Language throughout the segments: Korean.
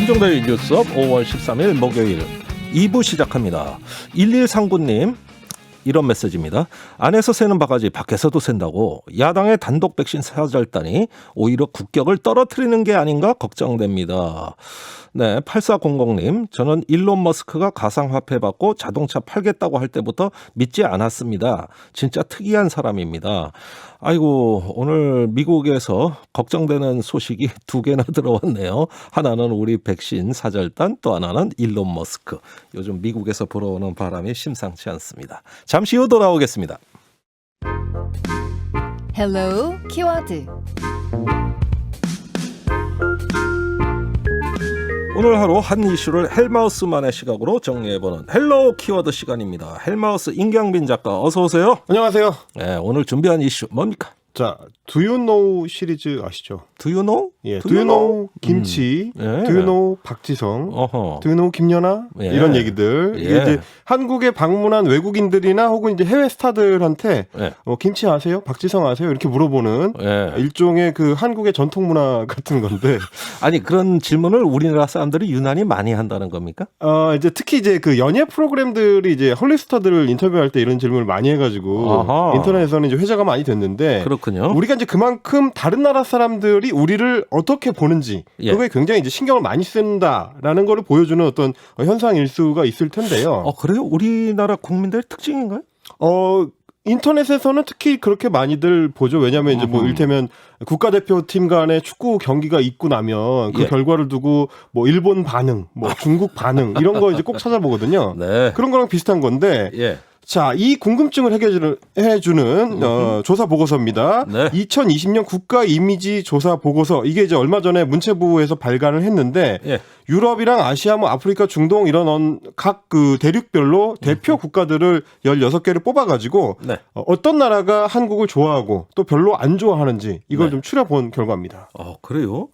김종대의 뉴스업 5월 13일 목요일 2부 시작합니다. 1139님 이런 메시지입니다. 안에서 새는 바가지 밖에서도 샌다고 야당의 단독 백신 사절단이 오히려 국격을 떨어뜨리는 게 아닌가 걱정됩니다. 네, 8400님 저는 일론 머스크가 가상화폐 받고 자동차 팔겠다고 할 때부터 믿지 않았습니다. 진짜 특이한 사람입니다. 아이고 오늘 미국에서 걱정되는 소식이 두 개나 들어왔네요. 하나는 우리 백신 사절단, 또 하나는 일론 머스크. 요즘 미국에서 불어오는 바람이 심상치 않습니다. 잠시 후 돌아오겠습니다. Hello, 키워드. 오늘 하루 한 이슈를 헬마우스만의 시각으로 정리해보는 헬로 키워드 시간입니다. 헬마우스 임경빈 작가 어서 오세요. 안녕하세요. 네, 오늘 준비한 이슈 뭡니까? 자, Do You Know 시리즈 아시죠? Do you know? 예, Do You Know 김치, 예. Do You Know 박지성, 어허. Do You Know 김연아 예. 이런 얘기들. 이게 예. 이제 한국에 방문한 외국인들이나 혹은 이제 해외 스타들한테 예. 김치 아세요? 박지성 아세요? 이렇게 물어보는 예. 일종의 그 한국의 전통 문화 같은 건데. 아니 그런 질문을 우리나라 사람들이 유난히 많이 한다는 겁니까? 이제 특히 이제 그 연예 프로그램들이 이제 헐리우드 스타들을 인터뷰할 때 이런 질문을 많이 해가지고 아하. 인터넷에서는 이제 회자가 많이 됐는데. 그렇군요. 우리가 이제 그만큼 다른 나라 사람들이 우리를 어떻게 보는지 예. 그거에 굉장히 이제 신경을 많이 쓴다라는 거를 보여주는 어떤 현상일 수가 있을 텐데요. 그래요? 우리나라 국민들의 특징인가요? 인터넷에서는 특히 그렇게 많이들 보죠. 왜냐하면 이제 뭐 이를테면 국가대표팀 간의 축구 경기가 있고 나면 그 예. 결과를 두고 뭐 일본 반응, 뭐 중국 반응 이런 거 이제 꼭 찾아보거든요. 네. 그런 거랑 비슷한 건데. 예. 자, 이 궁금증을 해주는 조사 보고서입니다. 네. 2020년 국가 이미지 조사 보고서. 이게 이제 얼마 전에 문체부에서 발간을 했는데 예. 유럽이랑 아시아, 뭐 아프리카, 중동 이런 각 그 대륙별로 대표 국가들을 16개를 뽑아가지고 네. 어떤 나라가 한국을 좋아하고 또 별로 안 좋아하는지 이걸 네. 좀 추려본 결과입니다. 그래요?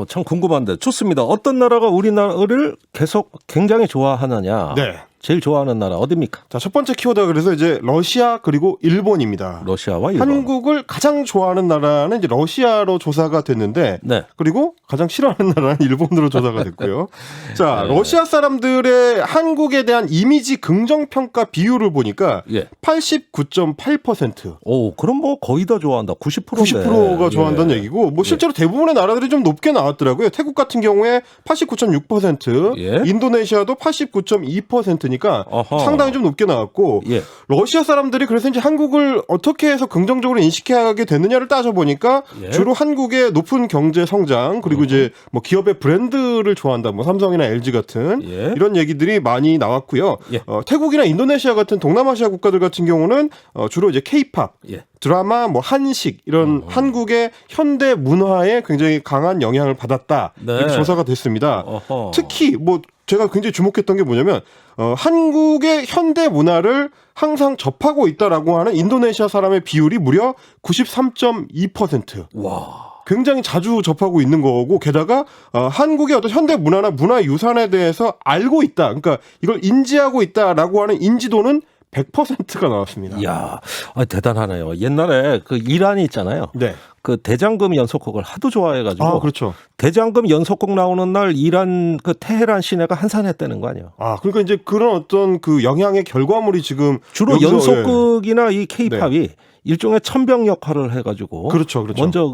참 궁금한데 좋습니다. 어떤 나라가 우리나라를 계속 굉장히 좋아하느냐? 네. 제일 좋아하는 나라 어디입니까? 자, 첫 번째 키워드가 그래서 이제 러시아 그리고 일본입니다. 러시아와 일본. 한국을 가장 좋아하는 나라는 이제 러시아로 조사가 됐는데, 네. 그리고 가장 싫어하는 나라는 일본으로 조사가 됐고요. 자, 네. 러시아 사람들의 한국에 대한 이미지 긍정평가 비율을 보니까 예. 89.8%. 오, 그럼 뭐 거의 다 좋아한다. 90%인데. 90%가 좋아한다는 예. 얘기고, 뭐 실제로 대부분의 나라들이 좀 높게 나왔더라고요. 태국 같은 경우에 89.6%, 예. 인도네시아도 89.2%니까 어허. 상당히 좀 높게 나왔고, 예. 러시아 사람들이 그래서 이제 한국을 어떻게 해서 긍정적으로 인식하게 됐느냐를 따져보니까 예. 주로 한국의 높은 경제 성장, 그리고 이제 뭐 기업의 브랜드를 좋아한다, 뭐 삼성이나 LG 같은 예. 이런 얘기들이 많이 나왔고요. 예. 태국이나 인도네시아 같은 동남아시아 국가들 같은 경우는 주로 이제 K-팝, 예. 드라마, 뭐 한식 이런 한국의 현대 문화에 굉장히 강한 영향을 받았다. 네. 이렇게 조사가 됐습니다. 어허. 특히 뭐 제가 굉장히 주목했던 게 뭐냐면 한국의 현대 문화를 항상 접하고 있다라고 하는 인도네시아 사람의 비율이 무려 93.2%. 와. 굉장히 자주 접하고 있는 거고, 게다가 한국의 어떤 현대 문화나 문화유산에 대해서 알고 있다. 그러니까 이걸 인지하고 있다라고 하는 인지도는 100%가 나왔습니다. 이야, 대단하네요. 옛날에 그 이란이 있잖아요. 네. 그 대장금 연속곡을 하도 좋아해가지고. 그렇죠. 대장금 연속곡 나오는 날 이란 그 테헤란 시내가 한산했다는 거 아니에요? 그러니까 이제 그런 어떤 그 영향의 결과물이 지금 주로 여기서, 연속극이나 이 케이팝이 일종의 천병 역할을 해가지고. 그렇죠. 먼저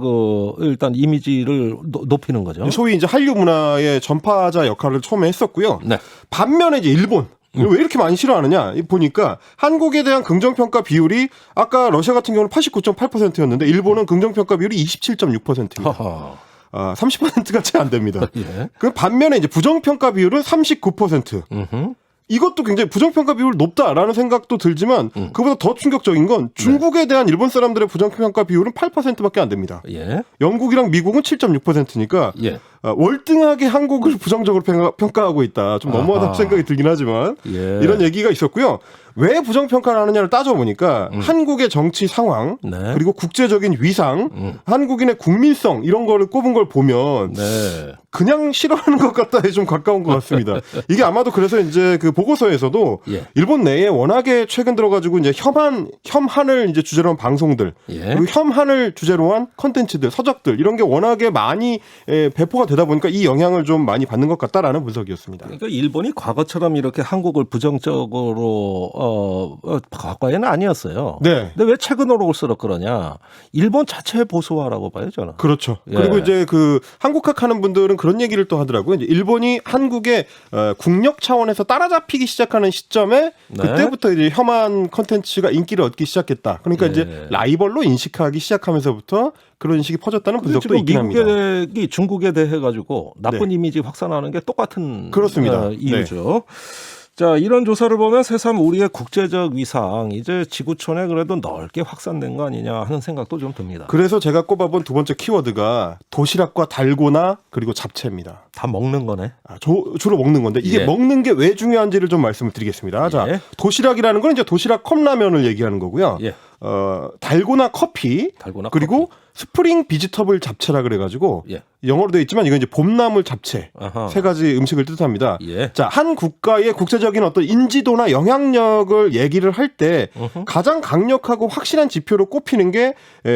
일단 이미지를 높이는 거죠. 소위 이제 한류 문화의 전파자 역할을 처음에 했었고요. 네. 반면에 이제 일본. 왜 이렇게 많이 싫어하느냐 보니까 한국에 대한 긍정평가 비율이 아까 러시아 같은 경우는 89.8%였는데 일본은 긍정평가 비율이 27.6%입니다. 하하. 30%가 채 안 됩니다. 예. 그 반면에 이제 부정평가 비율은 39%. 음흠. 이것도 굉장히 부정평가 비율 높다라는 생각도 들지만 그보다 더 충격적인 건 중국에 대한 일본 사람들의 부정평가 비율은 8%밖에 안 됩니다. 예. 영국이랑 미국은 7.6%니까 예. 월등하게 한국을 부정적으로 평가하고 있다. 좀 너무하다는 생각이 들긴 하지만 예. 이런 얘기가 있었고요. 왜 부정평가를 하느냐를 따져보니까 한국의 정치 상황 네. 그리고 국제적인 위상 한국인의 국민성 이런 거를 꼽은 걸 보면 네. 그냥 싫어하는 것 같다에 좀 가까운 것 같습니다. 이게 아마도 그래서 이제 그 보고서에서도 예. 일본 내에 워낙에 최근 들어가지고 이제 혐한을 이제 주제로 한 방송들 예. 그리고 혐한을 주제로 한 컨텐츠들 서적들 이런 게 워낙에 많이 배포가 되다 보니까 이 영향을 좀 많이 받는 것 같다라는 분석이었습니다. 그러니까 일본이 과거처럼 이렇게 한국을 부정적으로 과거에는 아니었어요. 네. 근데 왜 최근으로 올수록 그러냐? 일본 자체의 보수화라고 봐요, 저는. 그렇죠. 예. 그리고 이제 그 한국학 하는 분들은 그런 얘기를 또 하더라고요. 이제 일본이 한국의 국력 차원에서 따라잡히기 시작하는 시점에 네. 그때부터 이제 혐한 컨텐츠가 인기를 얻기 시작했다. 그러니까 예. 이제 라이벌로 인식하기 시작하면서부터 그런 인식이 퍼졌다는 분석도 지금 있긴 합니다. 미국이 중국에 대해 가지고 나쁜 이미지 확산하는 게 똑같은 그렇습니다. 이유죠. 자, 이런 조사를 보면 새삼 우리의 국제적 위상 이제 지구촌에 그래도 넓게 확산된 거 아니냐 하는 생각도 좀 듭니다. 그래서 제가 꼽아본 두 번째 키워드가 도시락과 달고나 그리고 잡채입니다. 다 먹는 거네. 주로 먹는 건데 이게 예. 먹는 게 왜 중요한지를 좀 말씀을 드리겠습니다. 자, 예. 도시락이라는 건 이제 도시락 컵라면을 얘기하는 거고요. 예. 달고나 커피 달고나 그리고 스프링 비지터블 잡채라 그래가지고 예. 영어로 되어 있지만 이건 이제 봄나물 잡채 아하. 세 가지 음식을 뜻합니다. 예. 자, 한 국가의 국제적인 어떤 인지도나 영향력을 얘기를 할 때 가장 강력하고 확실한 지표로 꼽히는 게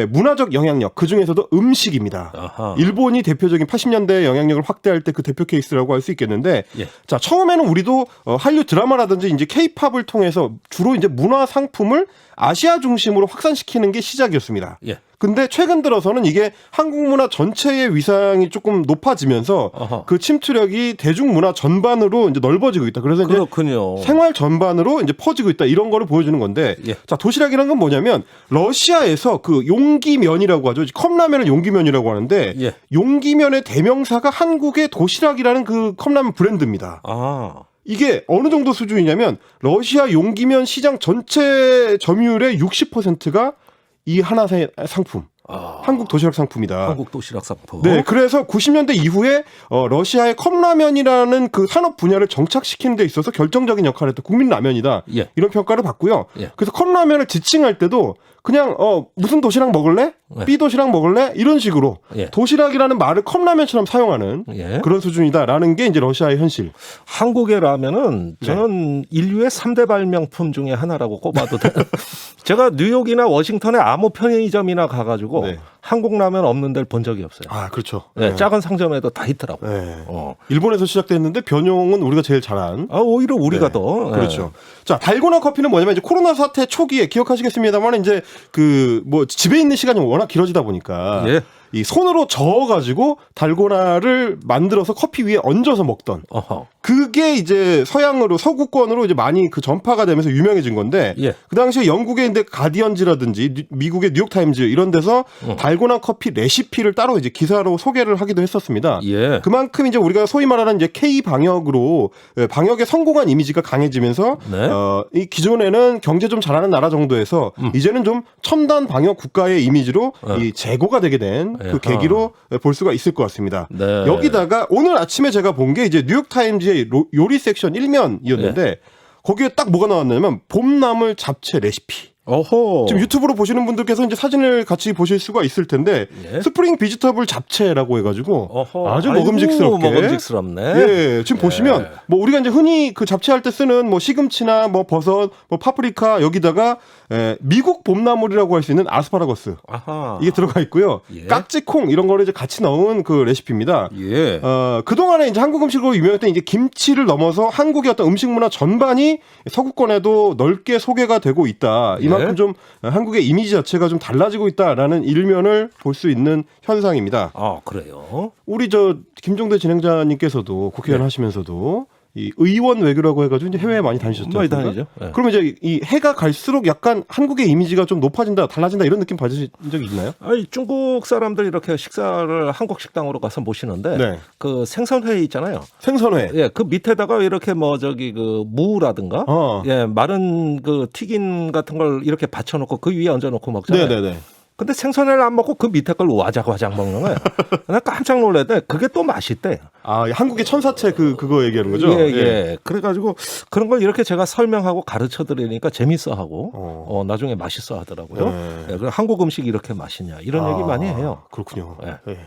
문화적 영향력, 그 중에서도 음식입니다. 아하. 일본이 대표적인 80년대 영향력을 확대할 때 그 대표 케이스라고 할 수 있겠는데, 예. 자, 처음에는 우리도 한류 드라마라든지 이제 케이팝을 통해서 주로 이제 문화 상품을 아시아 중심으로 확산시키는 게 시작이었습니다. 예. 근데 최근 들어서는 이게 한국 문화 전체의 위상이 조금 높아지면서 어허. 그 침투력이 대중문화 전반으로 이제 넓어지고 있다. 그래서 이제 그렇군요. 생활 전반으로 이제 퍼지고 있다. 이런 거를 보여주는 건데, 예. 자, 도시락이라는 건 뭐냐면 러시아에서 그 용기면이라고 하죠. 컵라면을 용기면이라고 하는데 예. 용기면의 대명사가 한국의 도시락이라는 그 컵라면 브랜드입니다. 아. 이게 어느 정도 수준이냐면 러시아 용기면 시장 전체 점유율의 60%가 이 하나의 상품, 한국 도시락 상품이다. 한국 도시락 상품. 네, 그래서 90년대 이후에 러시아의 컵라면이라는 그 산업 분야를 정착시키는 데 있어서 결정적인 역할을 했던 국민 라면이다. 예. 이런 평가를 받고요. 예. 그래서 컵라면을 지칭할 때도 그냥 무슨 도시락 먹을래? 예. B 도시락 먹을래? 이런 식으로 예. 도시락이라는 말을 컵라면처럼 사용하는 예. 그런 수준이다라는 게 이제 러시아의 현실. 한국의 라면은 저는 인류의 3대 발명품 중에 하나라고 꼽아도 돼요. 제가 뉴욕이나 워싱턴의 아무 편의점이나 가가지고 네. 한국 라면 없는 데를 본 적이 없어요. 아, 그렇죠. 네, 작은 상점에도 다 있더라고요. 네. 일본에서 시작됐는데 변형은 우리가 제일 잘한. 오히려 우리가 네. 더. 그렇죠. 자, 달고나 커피는 뭐냐면 이제 코로나 사태 초기에 기억하시겠습니다만 이제 그 뭐 집에 있는 시간이 워낙 길어지다 보니까 예. 이 손으로 저어가지고 달고나를 만들어서 커피 위에 얹어서 먹던. 어허. 그게 이제 서양으로 서구권으로 이제 많이 그 전파가 되면서 유명해진 건데 예. 그 당시에 영국의 이제 가디언지라든지 미국의 뉴욕타임즈 이런 데서 달고나 커피 레시피를 따로 이제 기사로 소개를 하기도 했었습니다. 예. 그만큼 이제 우리가 소위 말하는 이제 K 방역으로 방역에 성공한 이미지가 강해지면서 네. 이 기존에는 경제 좀 잘하는 나라 정도에서 이제는 좀 첨단 방역 국가의 이미지로 이 재고가 되게 된 그 아하. 계기로 볼 수가 있을 것 같습니다. 네. 여기다가 오늘 아침에 제가 본 게 이제 뉴욕타임즈의 요리 섹션 1면이었는데 거기에 딱 뭐가 나왔냐면 봄나물 잡채 레시피. 어허. 지금 유튜브로 보시는 분들께서 이제 사진을 같이 보실 수가 있을 텐데 예. 스프링 비지터블 잡채라고 해가지고 어허. 아주 아이고, 먹음직스럽게. 먹음직스럽네. 예, 지금 보시면 뭐 우리가 이제 흔히 그 잡채할 때 쓰는 뭐 시금치나 뭐 버섯, 뭐 파프리카 여기다가 미국 봄나물이라고 할 수 있는 아스파라거스 아하. 이게 들어가 있고요. 예. 깍지콩 이런 거를 이제 같이 넣은 그 레시피입니다. 예. 그동안에 이제 한국 음식으로 유명했던 이제 김치를 넘어서 한국의 어떤 음식 문화 전반이 서구권에도 넓게 소개가 되고 있다. 이만큼 예. 좀 한국의 이미지 자체가 좀 달라지고 있다라는 일면을 볼 수 있는 현상입니다. 아, 그래요? 우리 김종대 진행자님께서도 국회의원 네. 하시면서도 이 의원 외교라고 해가지고 이제 해외에 많이 다니셨죠. 많이 다니죠. 네. 그러면 이제 이 해가 갈수록 약간 한국의 이미지가 좀 높아진다, 달라진다 이런 느낌 받으신 적이 있나요? 아니, 중국 사람들 이렇게 식사를 한국 식당으로 가서 모시는데 네. 그 생선회 있잖아요. 생선회. 예, 그 밑에다가 이렇게 뭐 저기 그 무라든가 예, 마른 그 튀긴 같은 걸 이렇게 받쳐놓고 그 위에 얹어놓고 먹잖아요. 네네네. 근데 생선회를 안 먹고 그 밑에 걸 와작와작 먹는 거예요. 나 깜짝 놀랐는데 그게 또 맛있대. 아, 한국의 천사채 그거 얘기하는 거죠? 예, 예. 그래가지고 그런 걸 이렇게 제가 설명하고 가르쳐 드리니까 재밌어하고 나중에 맛있어 하더라고요. 네. 예, 그리고 한국 음식 이렇게 맛있냐 이런 얘기 많이 해요. 그렇군요. 예. 예.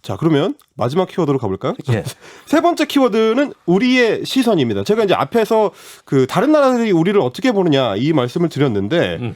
자, 그러면 마지막 키워드로 가볼까요? 예. 세 번째 키워드는 우리의 시선입니다. 제가 이제 앞에서 그 다른 나라들이 우리를 어떻게 보느냐 이 말씀을 드렸는데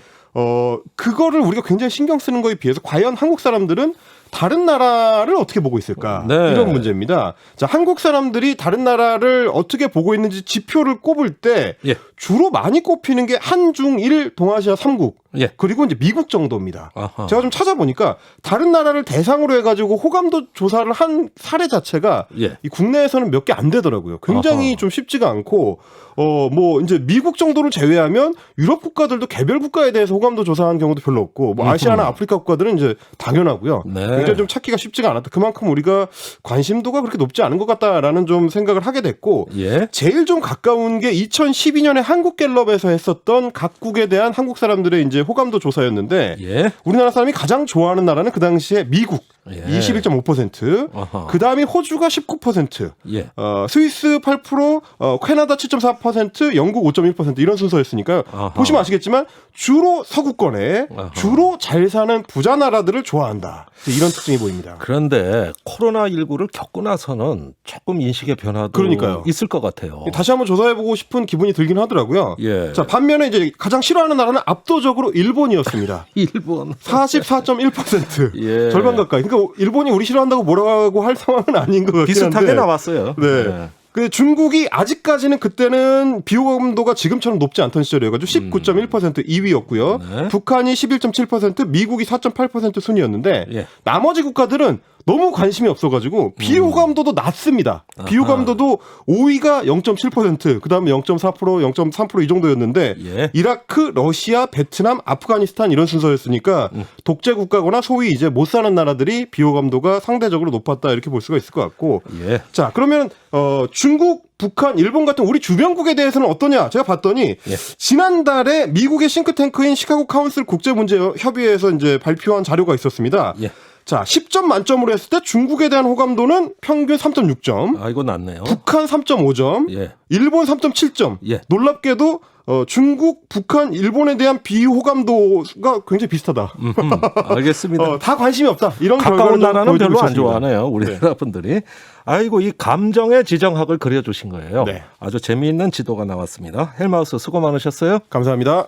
그거를 우리가 굉장히 신경 쓰는 거에 비해서 과연 한국 사람들은 다른 나라를 어떻게 보고 있을까? 네. 이런 문제입니다. 자, 한국 사람들이 다른 나라를 어떻게 보고 있는지 지표를 꼽을 때 예. 주로 많이 꼽히는 게 한중일 동아시아 3국 예. 그리고 이제 미국 정도입니다. 아하. 제가 좀 찾아보니까 다른 나라를 대상으로 해가지고 호감도 조사를 한 사례 자체가 예. 이 국내에서는 몇 개 안 되더라고요. 굉장히 아하. 좀 쉽지가 않고 뭐 이제 미국 정도를 제외하면 유럽 국가들도 개별 국가에 대해서 호감도 조사한 경우도 별로 없고 뭐 아시아나 아프리카 국가들은 이제 당연하고요. 네. 굉장히 좀 찾기가 쉽지가 않았다. 그만큼 우리가 관심도가 그렇게 높지 않은 것 같다라는 좀 생각을 하게 됐고 예. 제일 좀 가까운 게 2012년에 한국갤럽에서 했었던 각국에 대한 한국 사람들의 이제 호감도 조사였는데 예. 우리나라 사람이 가장 좋아하는 나라는 그 당시에 미국 예. 21.5%, 아하. 그 다음이 호주가 19%, 예. 스위스 8%, 캐나다 7.4%, 영국 5.1% 이런 순서였으니까요. 아하. 보시면 아시겠지만 주로 서구권에 아하. 주로 잘 사는 부자 나라들을 좋아한다. 이런 특징이 보입니다. 그런데 코로나19를 겪고 나서는 조금 인식의 변화도 그러니까요. 있을 것 같아요. 다시 한번 조사해보고 싶은 기분이 들긴 하더라고요. 예. 자, 반면에 이제 가장 싫어하는 나라는 압도적으로 일본이었습니다. 일본 44.1%. 예. 절반 가까이. 그러니까 일본이 우리 싫어한다고 뭐라고 할 상황은 아닌 것 같긴 비슷하게 한데. 나왔어요. 네. 예. 그 중국이 아직까지는 그때는 비호감도가 지금처럼 높지 않던 시절이어가지고 19.1% 2위였고요. 네. 북한이 11.7%, 미국이 4.8% 순이었는데 예. 나머지 국가들은 너무 관심이 없어가지고 비호감도도 낮습니다. 아하. 비호감도도 5위가 0.7%, 그다음에 0.4%, 0.3%이 정도였는데 예. 이라크, 러시아, 베트남, 아프가니스탄 이런 순서였으니까 독재 국가거나 소위 이제 못 사는 나라들이 비호감도가 상대적으로 높았다 이렇게 볼 수가 있을 것 같고. 예. 자, 그러면 중국, 북한, 일본 같은 우리 주변국에 대해서는 어떠냐? 제가 봤더니 예. 지난달에 미국의 싱크탱크인 시카고 카운슬 국제문제협의회에서 이제 발표한 자료가 있었습니다. 예. 자, 10점 만점으로 했을 때 중국에 대한 호감도는 평균 3.6점, 아, 이거 낫네요. 북한 3.5점, 예. 일본 3.7점. 예. 놀랍게도 중국, 북한, 일본에 대한 비호감도가 굉장히 비슷하다. 알겠습니다. 다 관심이 없다. 이런 가까운 결과를 좀 나라는 보여주고 별로 안 있었습니다. 좋아하네요. 우리나라 분들이. 아이고, 이 감정의 지정학을 그려주신 거예요. 네. 아주 재미있는 지도가 나왔습니다. 헬마우스 수고 많으셨어요. 감사합니다.